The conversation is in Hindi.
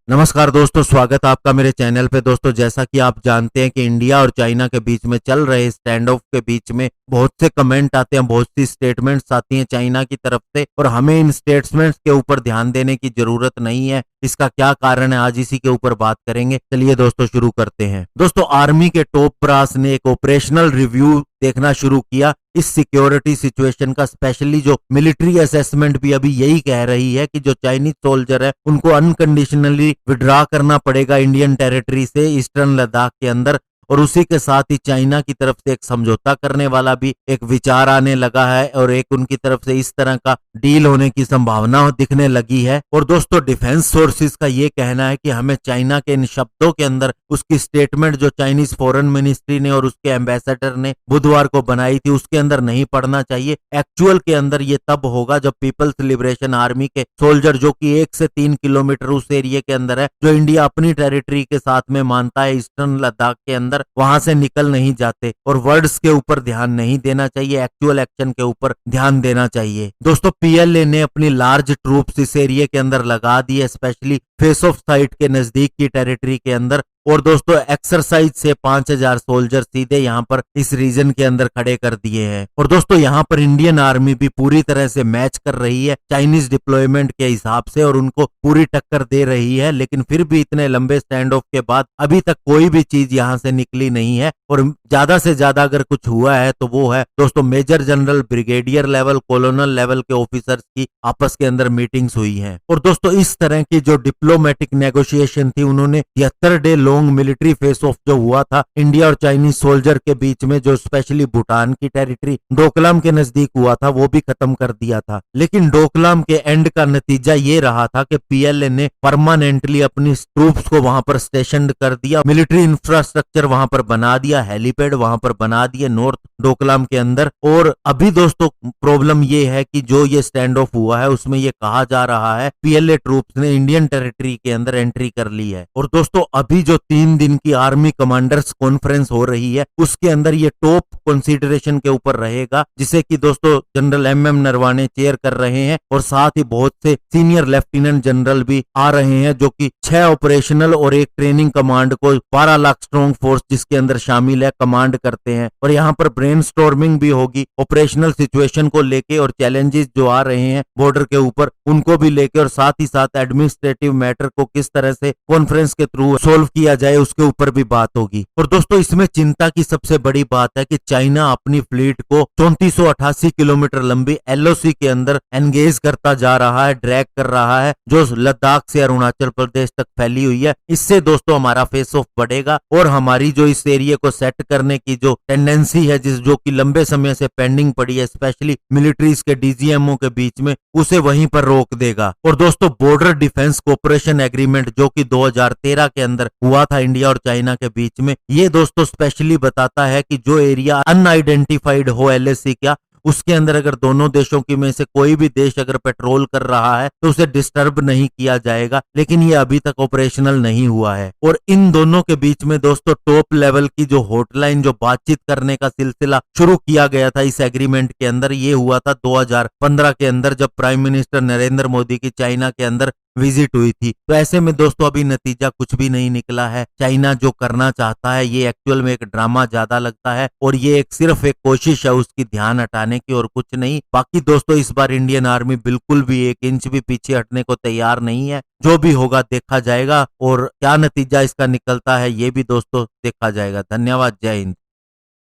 नमस्कार दोस्तों, स्वागत है आपका मेरे चैनल पे। दोस्तों, जैसा कि आप जानते हैं कि इंडिया और चाइना के बीच में चल रहे स्टैंड ऑफ के बीच में बहुत से कमेंट आते हैं, बहुत सी स्टेटमेंट्स आती हैं चाइना की तरफ से, और हमें इन स्टेटमेंट्स के ऊपर ध्यान देने की जरूरत नहीं है। इसका क्या कारण है, आज इसी के ऊपर बात करेंगे। चलिए दोस्तों, शुरू करते हैं। दोस्तों, आर्मी के टॉप ब्रास ने एक ऑपरेशनल रिव्यू देखना शुरू किया इस सिक्योरिटी सिचुएशन का। स्पेशली जो मिलिट्री असेसमेंट भी अभी यही कह रही है कि जो चाइनीज सोल्जर है उनको अनकंडीशनली विड्रॉ करना पड़ेगा इंडियन टेरिटरी से ईस्टर्न लद्दाख के अंदर, और उसी के साथ ही चाइना की तरफ से एक समझौता करने वाला भी एक विचार आने लगा है, और एक उनकी तरफ से इस तरह का डील होने की संभावना दिखने लगी है। और दोस्तों, डिफेंस सोर्सेज का ये कहना है कि हमें चाइना के इन शब्दों के अंदर उसकी स्टेटमेंट जो चाइनीज फॉरेन मिनिस्ट्री ने और उसके एम्बेसडर ने बुधवार को बनाई थी उसके अंदर नहीं पढ़ना चाहिए। एक्चुअल के अंदर ये तब होगा जब पीपल्स लिबरेशन आर्मी के सोल्जर, जो कि 1 से 3 किलोमीटर उस एरिया के अंदर है जो इंडिया अपनी टेरिटरी के साथ में मानता है ईस्टर्न लद्दाख के अंदर, वहां से निकल नहीं जाते। और वर्ड्स के ऊपर ध्यान नहीं देना चाहिए, एक्चुअल एक्शन के ऊपर ध्यान देना चाहिए। दोस्तों, पीएलए ने अपनी लार्ज ट्रूप्स इस एरिया के अंदर लगा दी है, स्पेशली फेस ऑफ साइट के नजदीक की टेरिटरी के अंदर। और दोस्तों, एक्सरसाइज से 5000 सोल्जर सीधे यहाँ पर इस रीजन के अंदर खड़े कर दिए हैं। और दोस्तों, यहाँ पर इंडियन आर्मी भी पूरी तरह से मैच कर रही है चाइनीज डिप्लॉयमेंट के हिसाब से और उनको पूरी टक्कर दे रही है। लेकिन फिर भी इतने लंबे स्टैंड ऑफ के बाद अभी तक कोई भी चीज यहाँ से निकली नहीं है। और ज्यादा से ज्यादा अगर कुछ हुआ है तो वो है दोस्तों major general, brigadier level, colonel level के ऑफिसर्स की आपस के अंदर मीटिंग्स हुई हैं। और दोस्तों, इस तरह की जो डिप्लोमेटिक नेगोशिएशन थी, उन्होंने 73 day long military face of जो हुआ था इंडिया और चाइनीज सोल्जर के बीच में, जो स्पेशली भूटान की टेरिटरी डोकलाम के नजदीक हुआ था, वो भी खत्म कर दिया था। लेकिन डोकलाम के एंड का नतीजा ये रहा था कि पीएलए ने परमानेंटली अपनी ट्रूप्स को वहां पर स्टेशन कर दिया, मिलिट्री इंफ्रास्ट्रक्चर वहां पर बना दिया, हेलीपैड वहां पर बना दिए नॉर्थ डोकलाम के अंदर। और अभी दोस्तों, प्रॉब्लम ये है कि जो ये स्टैंड ऑफ हुआ है उसमें ये कहा जा रहा है पीएलए ट्रूप्स ने इंडियन टेरिटरी के अंदर एंट्री कर ली है। और दोस्तों, अभी जो 3 दिन की आर्मी कमांडर्स कॉन्फ्रेंस हो रही है उसके अंदर ये टॉप कंसीडरेशन के ऊपर रहेगा, जिसे कि दोस्तों जनरल एमएम नरवाने चेयर कर रहे हैं। और साथ ही बहुत से सीनियर लेफ्टिनेंट जनरल भी आ रहे हैं, जो कि 6 ऑपरेशनल और 1 ट्रेनिंग कमांड को 12 लाख स्ट्रॉन्ग फोर्स जिसके अंदर शामिल है कमांड करते हैं। और यहाँ पर ब्रेनस्टॉर्मिंग भी होगी ऑपरेशनल सिचुएशन को लेके, और चैलेंजेस जो आ रहे हैं बॉर्डर के ऊपर उनको भी लेके, और साथ ही साथ एडमिनिस्ट्रेटिव मैटर को किस तरह से कॉन्फ्रेंस के थ्रू सोल्व किया जाए उसके ऊपर भी बात होगी। और दोस्तों, इसमें चिंता की सबसे बड़ी बात है कि चाइना अपनी फ्लीट को 3488 किलोमीटर लंबी एलओसी के अंदर एंगेज करता जा रहा है, ड्रैग कर रहा है, जो लद्दाख से अरुणाचल प्रदेश तक फैली हुई है। इससे दोस्तों हमारा फेस ऑफ बढ़ेगा और हमारी जो इस एरिया को सेट करने की जो टेंडेंसी है, जो कि लंबे समय से पेंडिंग पड़ी है, स्पेशली मिलिट्रीज के डीजीएमओ के बीच में, उसे वहीं पर रोक देगा। और दोस्तों, बॉर्डर डिफेंस कोऑपरेशन एग्रीमेंट जो कि 2013 के अंदर हुआ था इंडिया और चाइना के बीच में, ये दोस्तों स्पेशली बताता है कि जो एरिया अनआइडेंटिफाइड हो एलएसी का, उसके अंदर अगर दोनों देशों की में से कोई भी देश अगर पेट्रोल कर रहा है तो उसे डिस्टर्ब नहीं किया जाएगा। लेकिन ये अभी तक ऑपरेशनल नहीं हुआ है। और इन दोनों के बीच में दोस्तों टॉप लेवल की जो हॉटलाइन, जो बातचीत करने का सिलसिला शुरू किया गया था इस एग्रीमेंट के अंदर, ये हुआ था 2015 के अंदर, जब प्राइम मिनिस्टर नरेंद्र मोदी की चाइना के अंदर विजिट हुई थी। तो ऐसे में दोस्तों अभी नतीजा कुछ भी नहीं निकला है। चाइना जो करना चाहता है ये एक्चुअल में एक ड्रामा ज्यादा लगता है, और ये सिर्फ एक कोशिश है उसकी ध्यान हटाने की और कुछ नहीं। बाकी दोस्तों, इस बार इंडियन आर्मी बिल्कुल भी 1 इंच भी पीछे हटने को तैयार नहीं है। जो भी होगा देखा जाएगा, और क्या नतीजा इसका निकलता है ये भी दोस्तों देखा जाएगा। धन्यवाद, जय हिंद।